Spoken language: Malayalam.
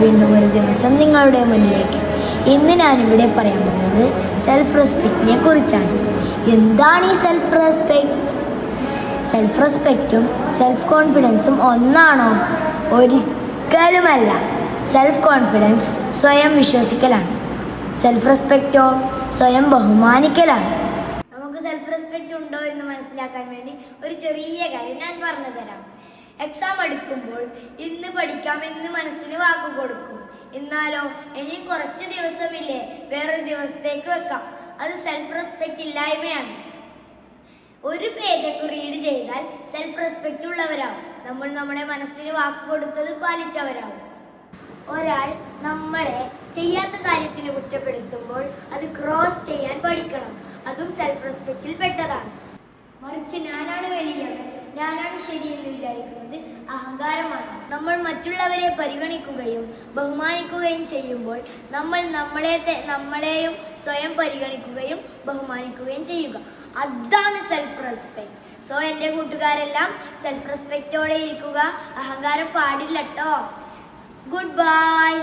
വീണ്ടും ഒരു ദിവസം നിങ്ങളുടെ മുന്നിലേക്ക്. ഇന്ന് ഞാനിവിടെ പറയാൻ പോകുന്നത് സെൽഫ് റെസ്പെക്റ്റിനെ കുറിച്ചാണ്. എന്താണ് ഈ സെൽഫ് റെസ്പെക്റ്റ്? സെൽഫ് റെസ്പെക്റ്റും സെൽഫ് കോൺഫിഡൻസും ഒന്നാണോ? ഒരിക്കലുമല്ല. സെൽഫ് കോൺഫിഡൻസ് സ്വയം വിശ്വസിക്കലാണ്. സെൽഫ് റെസ്പെക്റ്റോ സ്വയം ബഹുമാനിക്കലാണ്. നമുക്ക് സെൽഫ് റെസ്പെക്റ്റ് ഉണ്ടോ എന്ന് മനസ്സിലാക്കാൻ വേണ്ടി ഒരു ചെറിയ കാര്യം ഞാൻ പറഞ്ഞു തരാം. എക്സാം എടുക്കുമ്പോൾ ഇന്ന് പഠിക്കാം എന്ന് മനസ്സിന് വാക്കു കൊടുക്കും. എന്നാലോ ഇനി കുറച്ച് ദിവസമില്ലേ, വേറൊരു ദിവസത്തേക്ക് വെക്കാം. അത് സെൽഫ് റെസ്പെക്റ്റ് ഇല്ലായ്മയാണ്. ഒരു പേജൊക്കെ റീഡ് ചെയ്താൽ സെൽഫ് റെസ്പെക്റ്റ് ഉള്ളവരാവും. നമ്മൾ നമ്മുടെ മനസ്സിന് വാക്ക് കൊടുത്തത് പാലിച്ചവരാവും. ഒരാൾ നമ്മളെ ചെയ്യാത്ത കാര്യത്തിന് കുറ്റപ്പെടുത്തുമ്പോൾ അത് ക്രോസ് ചെയ്യാൻ പഠിക്കണം. അതും സെൽഫ് റെസ്പെക്റ്റിൽ പെട്ടതാണ്. മറിച്ച് ഞാനാണ് വലിയവൻ, ഞാനാണ് ശരിയെന്ന് വിചാരിക്കുന്നത് അഹങ്കാരമാണ്. നമ്മൾ മറ്റുള്ളവരെ പരിഗണിക്കുകയും ബഹുമാനിക്കുകയും ചെയ്യുമ്പോൾ നമ്മൾ നമ്മളെയും സ്വയം പരിഗണിക്കുകയും ബഹുമാനിക്കുകയും ചെയ്യുക. അതാണ് സെൽഫ് റെസ്പെക്റ്റ്. സോ എൻ്റെ കൂട്ടുകാരെല്ലാം സെൽഫ് റെസ്പെക്റ്റോടെ ഇരിക്കുക. അഹങ്കാരം പാടില്ല ട്ടോ. Goodbye.